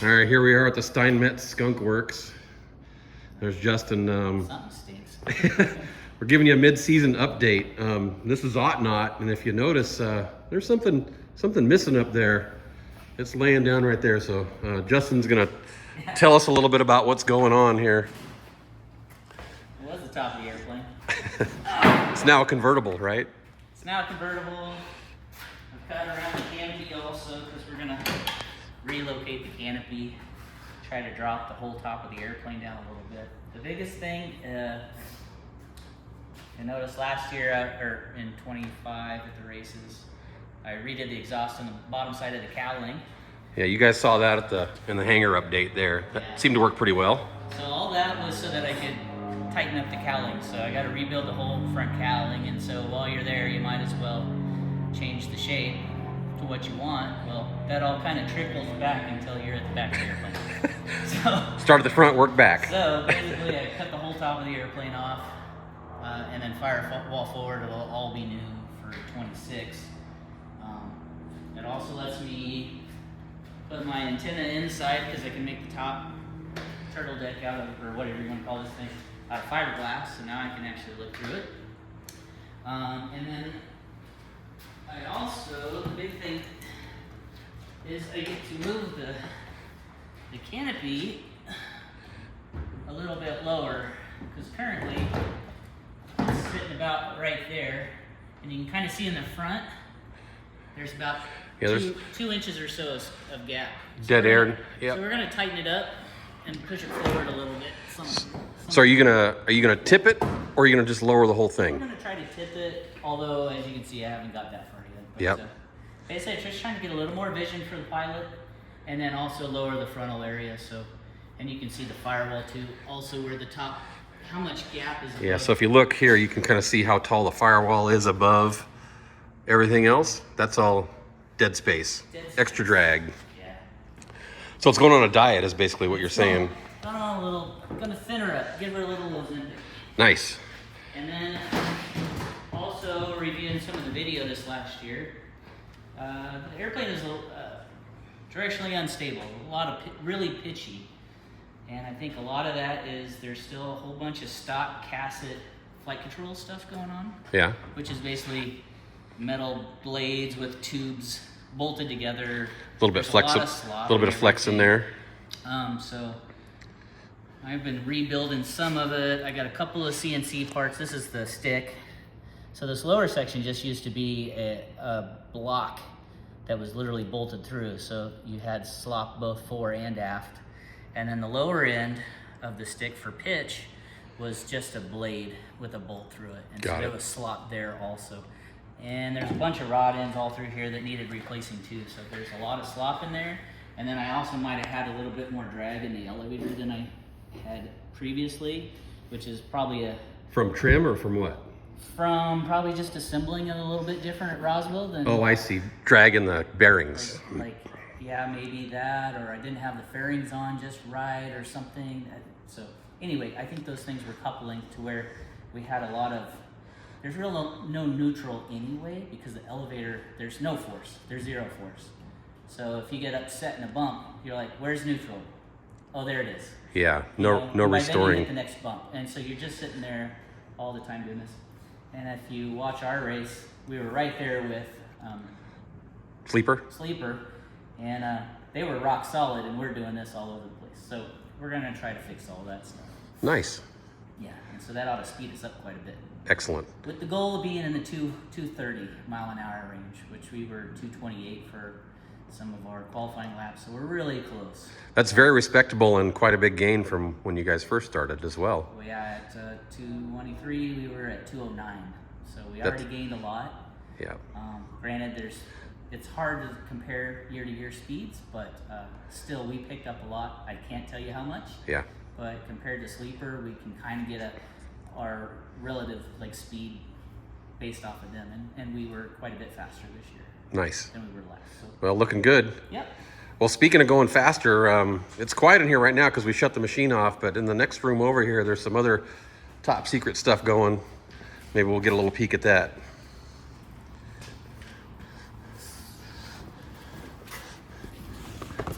All right, here we are at the Steinmetz Skunk Works. There's Justin. Something stinks. We're giving you a mid-season update. This is Aught Naught, and if you notice, there's something missing up there. It's laying down right there. So Justin's gonna tell us a little bit about what's going on here. It was the top of the airplane. It's now a convertible, right? It's now a convertible. I've cut around the canopy also because we're gonna relocate the canopy, try to drop the whole top of the airplane down a little bit. The biggest thing, I noticed last year, or in 25 at the races, I redid the exhaust on the bottom side of the cowling. Yeah, you guys saw that in the hangar update there. That seemed to work pretty well. So all that was so that I could tighten up the cowling. So I got to rebuild the whole front cowling, and so while you're there, you might as well change the shape to what you want. Well, that all kind of trickles back until you're at the back of the airplane. So start at the front, work back. So basically, I cut the whole top of the airplane off, and then firewall forward. It'll all be new for 26. It also lets me put my antenna inside because I can make the top turtle deck out of, or whatever you want to call this thing, out of fiberglass. So now I can actually look through it. And then I also, the big thing is I get to move the canopy a little bit lower, because currently it's sitting about right there, and you can kind of see in the front there's about two inches or so of gap. Dead air. Yeah. So we're gonna tighten it up and push it forward a little bit. So are you gonna tip it, or are you gonna just lower the whole thing? I'm gonna try to tip it, although as you can see I haven't got that far yet. But, yep. Basically, I'm just trying to get a little more vision for the pilot, and then also lower the frontal area. So, and you can see the firewall too. Also, where the top, how much gap is above. Yeah. So if you look here, you can kind of see how tall the firewall is above everything else. That's all dead space. Extra drag. Yeah. So it's going on a diet, is basically what you're saying. Going on a little, gonna thinner up, give her a little Ozempic. Nice. And then also reviewing some of the video this last year. The airplane is directionally unstable, a lot of really pitchy. And I think a lot of that is there's still a whole bunch of stock cassette flight control stuff going on. Yeah. Which is basically metal blades with tubes bolted together. A little bit of flex in there. So I've been rebuilding some of it. I got a couple of CNC parts. This is the stick. So this lower section just used to be a block that was literally bolted through. So you had slop both fore and aft. And then the lower end of the stick for pitch was just a blade with a bolt through it. And so there was slop there also. And there's a bunch of rod ends all through here that needed replacing too. So there's a lot of slop in there. And then I also might have had a little bit more drag in the elevator than I had previously, which is probably From trim or from what? From probably just assembling it a little bit different at Roswell than. Oh, I see. Dragging the bearings. Yeah, maybe that, or I didn't have the fairings on just right or something. So anyway, I think those things were coupling to where we had a lot of, there's no neutral anyway, because the elevator, there's no force, there's zero force. So if you get upset in a bump, you're like, where's neutral? Oh, there it is. Yeah, no restoring. Then you hit the next bump, and so you're just sitting there all the time doing this. And if you watch our race, we were right there with Sleeper, and they were rock solid, and we're doing this all over the place. So we're gonna try to fix all that stuff. Nice. Yeah, and so that ought to speed us up quite a bit. Excellent. With the goal of being in the 230 mile an hour range, which we were 228 for some of our qualifying laps, so we're really close. That's very respectable and quite a big gain from when you guys first started as well. Well, yeah, at 223 we were at 209, so we already gained a lot. Yeah. Granted, it's hard to compare year-to-year speeds, but still we picked up a lot. I can't tell you how much. Yeah. But compared to Sleeper, we can kind of get our relative speed based off of them, and we were quite a bit faster this year. Nice. Than we were last. So. Well, looking good. Yep. Well, speaking of going faster, it's quiet in here right now because we shut the machine off, but in the next room over here, there's some other top secret stuff going. Maybe we'll get a little peek at that.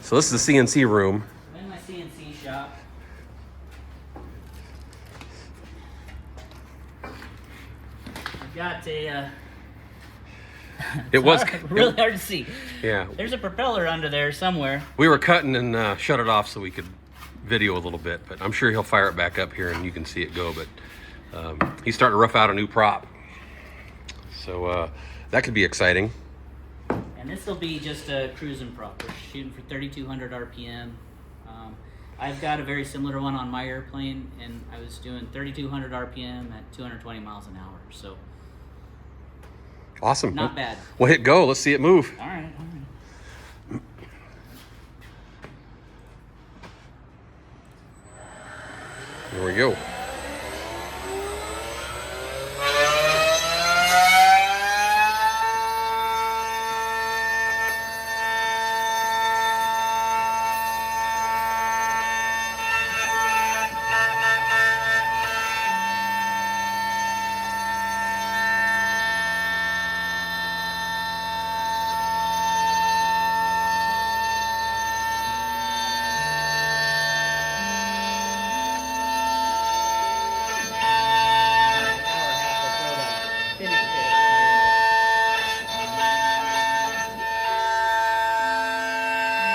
So this is the CNC room. I'm in my CNC shop. I've got a. It was really hard to see. Yeah. There's a propeller under there somewhere. We were cutting and shut it off so we could video a little bit, but I'm sure he'll fire it back up here and you can see it go. But he's starting to rough out a new prop, so that could be exciting. And this will be just a cruising prop. We're shooting for 3,200 RPM. I've got a very similar one on my airplane, and I was doing 3,200 RPM at 220 miles an hour. So awesome. not bad. Well, hit go. Let's see it move. All right. There we go.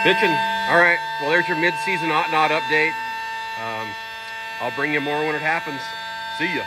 Bitchin'. All right. Well, there's your mid-season Aught Naught update. I'll bring you more when it happens. See ya.